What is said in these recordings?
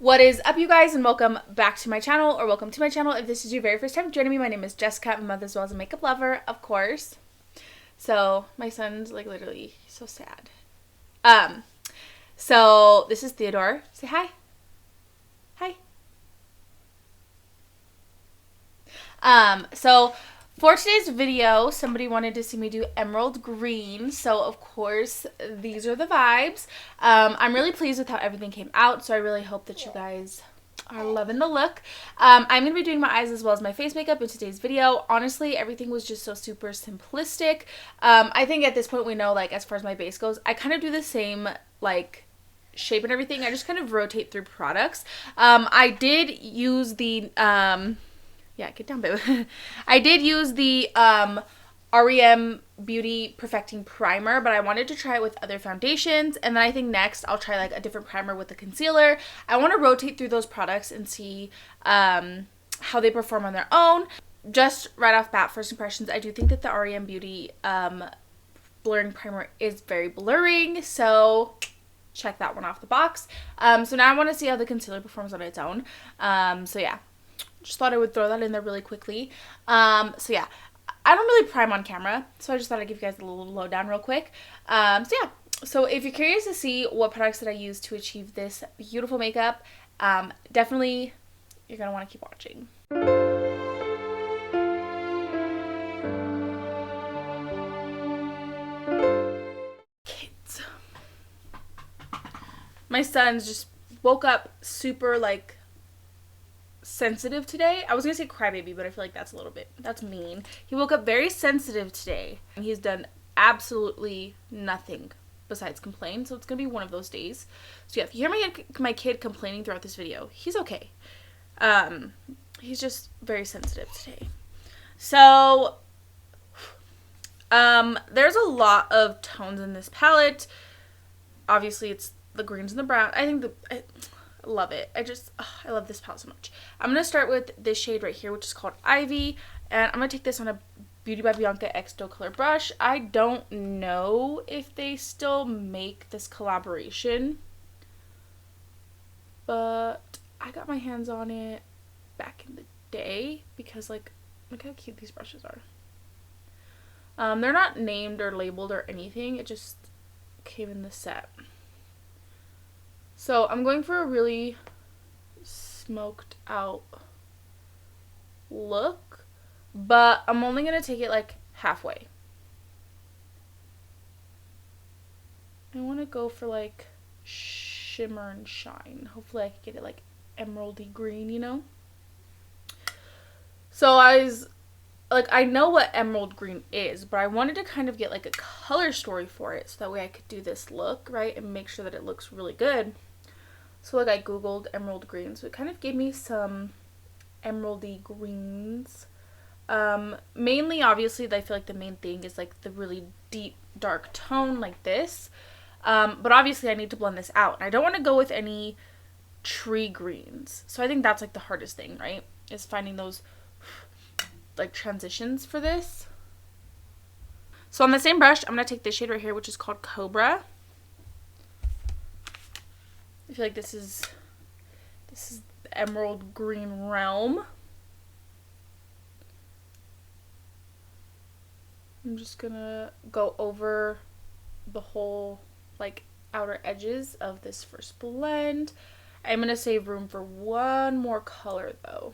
What is up, you guys, and welcome back to my channel, or welcome to my channel if this is your very first time joining me. My name is Jessica. I'm a mother as well as a makeup lover, of course. So my son's like literally so sad. So this is Theodore. Say hi. So for today's video, somebody wanted to see me do emerald green, so of course these are the vibes. I'm really pleased with how everything came out, so I really hope that you guys are loving the look. I'm going to be doing my eyes as well as my face makeup in today's video. Honestly, everything was just so super simplistic. I think at this point we know, like, as far as my base goes, I kind of do the same, like, shape and everything. I just kind of rotate through products. I did use the yeah, get down, baby. I did use the r.e.m. Beauty Perfecting Primer, but I wanted to try it with other foundations, and then I think next I'll try like a different primer with the concealer. I want to rotate through those products and see how they perform on their own. Just right off bat, first impressions, I do think that the r.e.m. Beauty blurring primer is very blurring, so check that one off the box. So now I want to see how the concealer performs on its own. So yeah. Just thought I would throw that in there really quickly. So yeah, I don't really prime on camera, so I just thought I'd give you guys a little lowdown real quick. So yeah, so if you're curious to see what products that I use to achieve this beautiful makeup, definitely you're going to want to keep watching. Kids. My son's just woke up super, like, sensitive today. I was gonna say crybaby, but I feel like that's mean. He woke up very sensitive today, and he's done absolutely nothing besides complain, so it's gonna be one of those days. So yeah, if you hear my kid complaining throughout this video, he's okay. He's just very sensitive today. So there's a lot of tones in this palette. Obviously it's the greens and the brown. I think I love it. I love this palette so much. I'm going to start with this shade right here, which is called Ivy, and I'm going to take this on a Beauty by Bianca XOXO color brush. I don't know if they still make this collaboration, but I got my hands on it back in the day because, like, look how cute these brushes are. They're not named or labeled or anything. It just came in the set. So I'm going for a really smoked out look, but I'm only going to take it like halfway. I want to go for like shimmer and shine. Hopefully I can get it like emeraldy green, you know? So I know what emerald green is, but I wanted to kind of get like a color story for it so that way I could do this look, right, and make sure that it looks really good. So like I googled emerald green, so it kind of gave me some emeraldy greens. Mainly, obviously, I feel like the main thing is like the really deep dark tone like this. But obviously I need to blend this out. And I don't want to go with any tree greens. So I think that's like the hardest thing, right? Is finding those like transitions for this. So on the same brush, I'm going to take this shade right here, which is called Cobra. I feel like this is the emerald green realm. I'm just gonna go over the whole like outer edges of this first blend. I'm gonna save room for one more color though.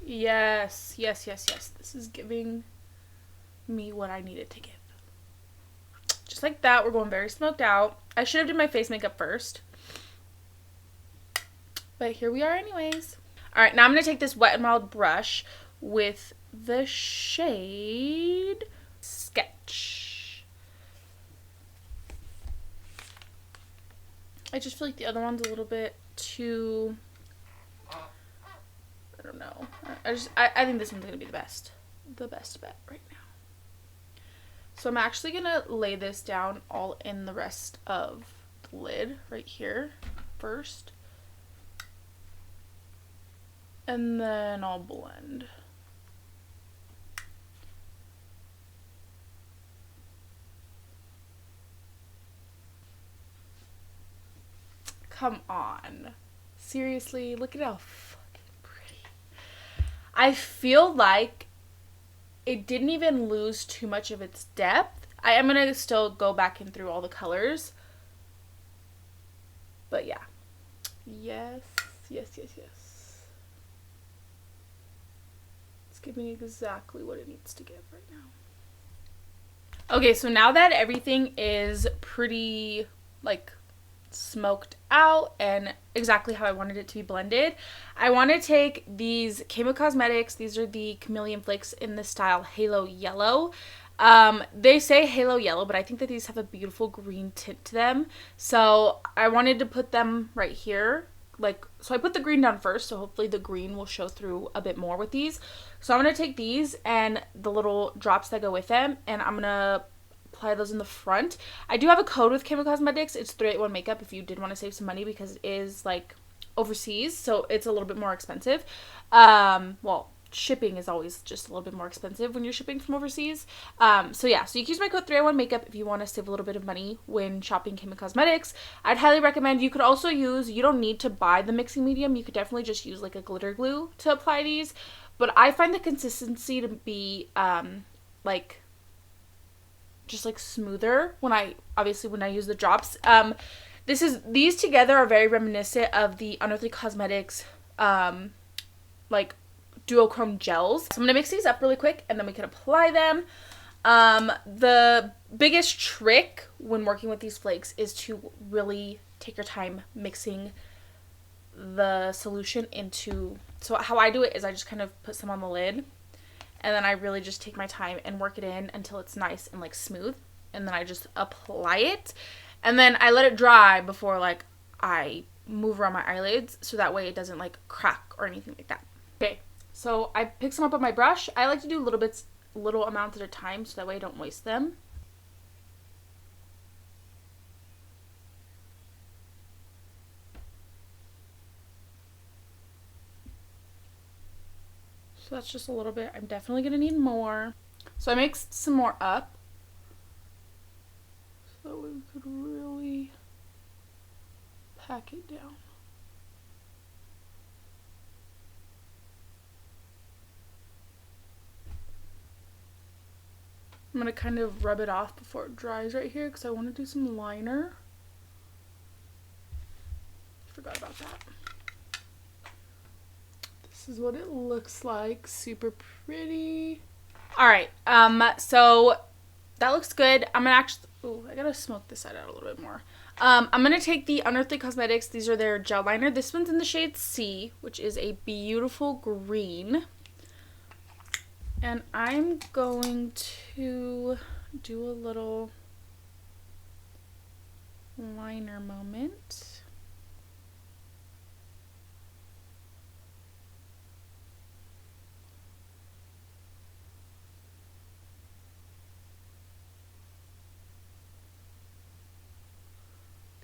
Yes. This is giving me what I needed to give. Just like that, we're going very smoked out. I should have done my face makeup first, but here we are anyways. Alright, now I'm going to take this Wet n Wild brush with the shade Sketch. I just feel like the other one's a little bit too, I don't know. I think this one's going to be the best bet right now. So I'm actually going to lay this down all in the rest of the lid right here first. And then I'll blend. Come on. Seriously, look at how fucking pretty. I feel like it didn't even lose too much of its depth. I am going to still go back in through all the colors. But yeah. Yes, yes, yes, yes. It's giving exactly what it needs to give right now. Okay, so now that everything is pretty, like, smoked out and exactly how I wanted it to be blended, I want to take these Kamo Cosmetics. These are the Chameleon Flakes in the style Halo Yellow. They say Halo Yellow, but I think that these have a beautiful green tint to them. So I wanted to put them right here. So I put the green down first, so hopefully the green will show through a bit more with these. So I'm going to take these and the little drops that go with them, and I'm going to apply those in the front. I do have a code with Kamo Cosmetics. It's 381 makeup if you did want to save some money, because it is like overseas, so it's a little bit more expensive. Well, shipping is always just a little bit more expensive when you're shipping from overseas. So yeah, so you can use my code 381 makeup if you want to save a little bit of money when shopping Kamo Cosmetics. I'd highly recommend. You could also use, you don't need to buy the mixing medium, you could definitely just use like a glitter glue to apply these, but I find the consistency to be like just like smoother when I use the drops. These together are very reminiscent of the Earthy Cosmetics like duochrome gels. So I'm gonna mix these up really quick and then we can apply them. The biggest trick when working with these flakes is to really take your time mixing the solution into, so how I do it is I just kind of put some on the lid, and then I really just take my time and work it in until it's nice and like smooth, and then I just apply it, and then I let it dry before like I move around my eyelids, so that way it doesn't like crack or anything like that. Okay, so I pick some up on my brush. I like to do little amounts at a time, so that way I don't waste them. So that's just a little bit. I'm definitely gonna need more. So I mixed some more up, so we could really pack it down. I'm going to kind of rub it off before it dries right here because I want to do some liner. Forgot about that. This is what it looks like. Super pretty. Alright, so that looks good. I'm going to actually, I got to smoke this side out a little bit more. I'm going to take the Earthy Cosmetics. These are their gel liner. This one's in the shade C, which is a beautiful green. And I'm going to do a little liner moment.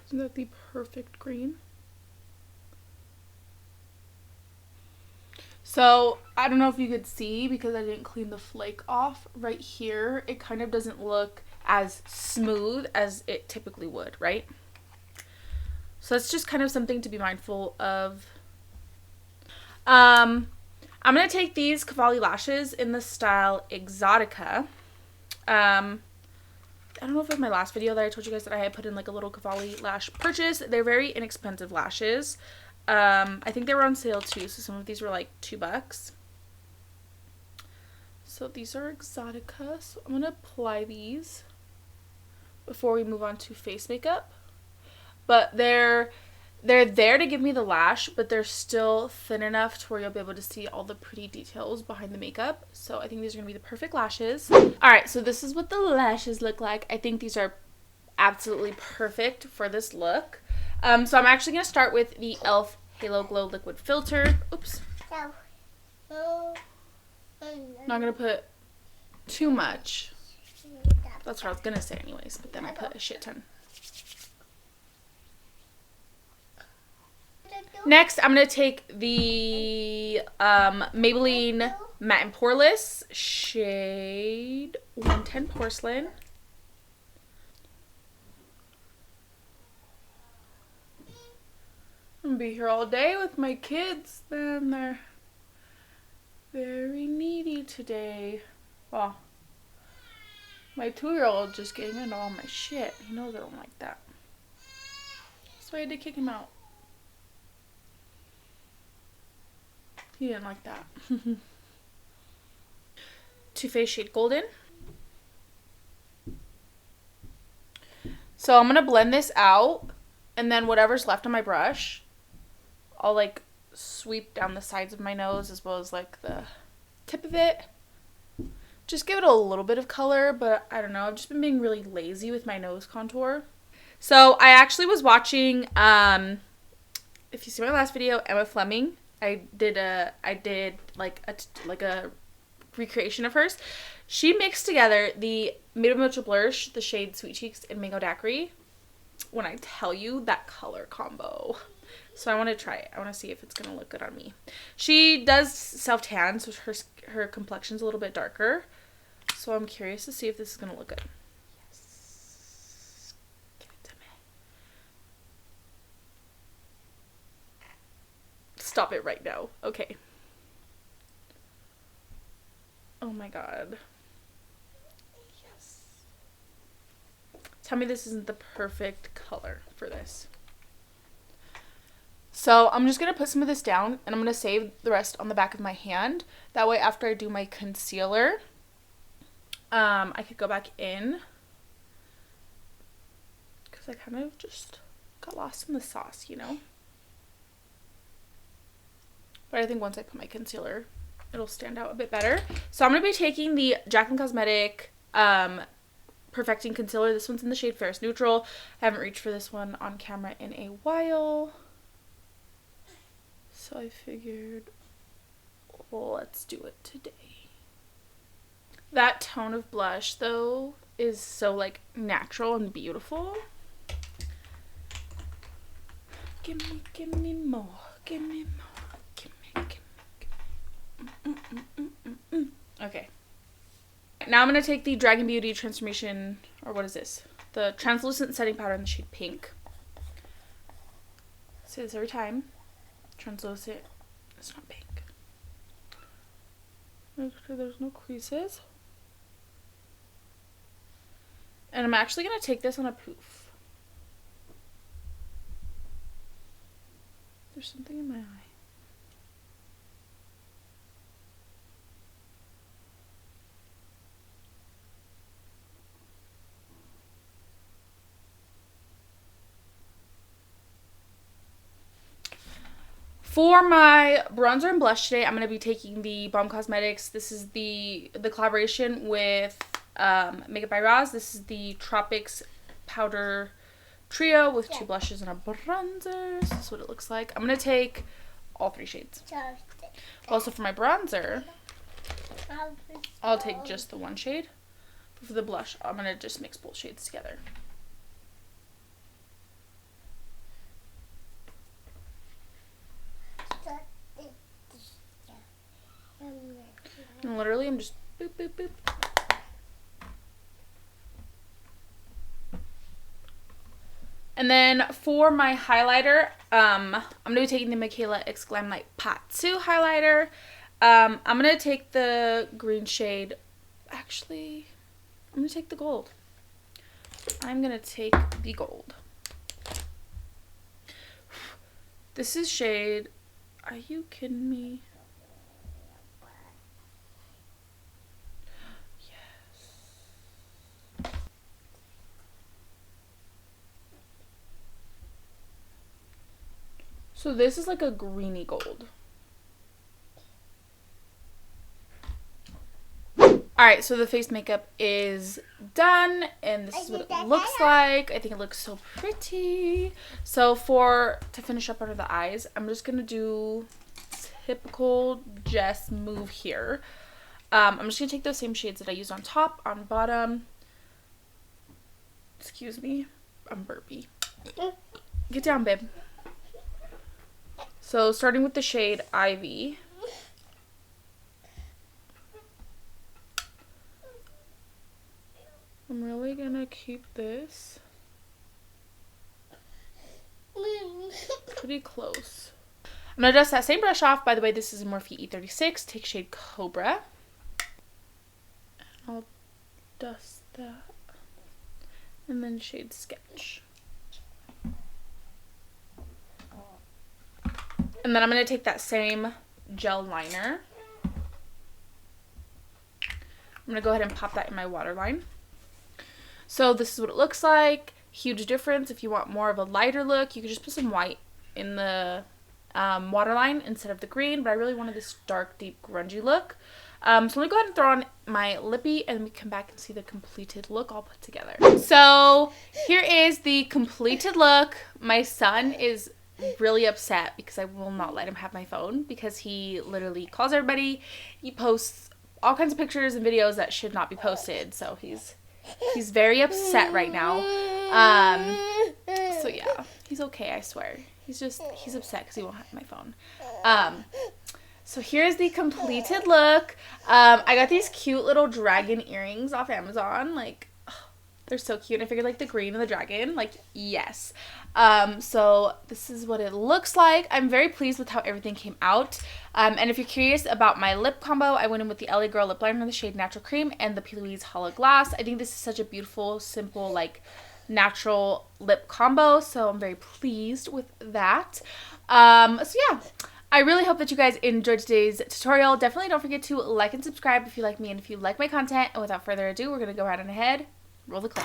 Isn't that the perfect green? So, I don't know if you could see because I didn't clean the flake off right here. It kind of doesn't look as smooth as it typically would, right? So that's just kind of something to be mindful of. I'm going to take these Cavalli Lashes in the style Exotica. I don't know if it was my last video that I told you guys that I had put in like a little Cavalli lash purchase. They're very inexpensive lashes. I think they were on sale too, so some of these were like $2. So these are Exotica. So I'm going to apply these before we move on to face makeup. But they're there to give me the lash, but they're still thin enough to where you'll be able to see all the pretty details behind the makeup. So I think these are going to be the perfect lashes. Alright, so this is what the lashes look like. I think these are absolutely perfect for this look. So I'm actually going to start with the e.l.f. Halo Glow Liquid Filter. Oops. Not going to put too much. That's what I was going to say anyways, but then I put a shit ton. Next, I'm going to take the Maybelline Matte and Poreless shade 110 Porcelain. be here all day with my kids. Then they're very needy today. Well, my 2-year-old just getting into all my shit. He knows I don't like that. So I had to kick him out. He didn't like that. Too Faced shade Golden. So I'm going to blend this out, and then whatever's left on my brush, I'll like sweep down the sides of my nose as well as like the tip of it. Just give it a little bit of color, but I don't know. I've just been being really lazy with my nose contour. So I actually was watching, if you see my last video, Emma Fleming. I did like a recreation of hers. She mixed together the Maybelline Blursh, the shade Sweet Cheeks, and Mango Daquiri. When I tell you that color combo. So I want to try it. I want to see if it's going to look good on me. She does self-tan, so her complexion's a little bit darker. So I'm curious to see if this is going to look good. Yes. Give it to me. Stop it right now. Okay. Oh my god. Yes. Tell me this isn't the perfect color for this. So I'm just going to put some of this down, and I'm going to save the rest on the back of my hand. That way after I do my concealer, I could go back in. Because I kind of just got lost in the sauce, you know? But I think once I put my concealer, it'll stand out a bit better. So I'm going to be taking the Jaclyn Cosmetic Perfecting Concealer. This one's in the shade Fairest Neutral. I haven't reached for this one on camera in a while. So I figured, well, let's do it today. That tone of blush, though, is so, like, natural and beautiful. Give me more. Give me more. Give me. Okay. Now I'm going to take the Dragun Beauty Transformation, or what is this? The Translucent Setting Powder in the shade Pink. I say this every time. Translucent. It's not pink. Make sure there's no creases. And I'm actually going to take this on a poof. There's something in my eye. For my bronzer and blush today, I'm going to be taking the Balm Cosmetics. This is the collaboration with Makeup by Roz. This is the Tropics Powder Trio with 2 blushes and a bronzer. This is what it looks like. I'm going to take all 3 shades. Also for my bronzer, I'll take just the 1 shade. But for the blush, I'm going to just mix both shades together. And literally, I'm just boop, boop, boop. And then for my highlighter, I'm going to be taking the Mikayla X Glamlite Paht 2 highlighter. I'm going to take the green shade. Actually, I'm going to take the gold. I'm going to take the gold. This is shade... Are you kidding me? So this is like a greeny gold. Alright, so the face makeup is done, and this is what it looks like. I think it looks so pretty. So to finish up under the eyes, I'm just going to do typical Jess move here. I'm just going to take those same shades that I used on top, on bottom. Excuse me, I'm burpy. Get down, babe. So starting with the shade Ivy. I'm really gonna keep this. pretty close. I'm going to dust that same brush off. By the way, this is a Morphe E36. Take shade Cobra. I'll dust that. And then shade Sketch. And then I'm going to take that same gel liner. I'm going to go ahead and pop that in my waterline. So this is what it looks like. Huge difference. If you want more of a lighter look, you can just put some white in the waterline instead of the green. But I really wanted this dark, deep, grungy look. So I'm going to go ahead and throw on my lippy, and then we come back and see the completed look all put together. So here is the completed look. My son is really upset because I will not let him have my phone because he literally calls everybody. He posts all kinds of pictures and videos that should not be posted. So he's very upset right now. So yeah, he's okay, I swear. He's upset because he won't have my phone. So here's the completed look. I got these cute little dragon earrings off Amazon. Like, oh, they're so cute. And I figured like the green and the dragon, like, yes. So this is what it looks like. I'm very pleased with how everything came out. And if you're curious about my lip combo, I went in with the LA Girl lip liner in the shade Natural Creme and the Plouise Holla Glass. I think this is such a beautiful, simple, like, natural lip combo. So I'm very pleased with that. So yeah. I really hope that you guys enjoyed today's tutorial. Definitely don't forget to like and subscribe if you like me and if you like my content. And without further ado, we're going to go right on ahead. Roll the clip.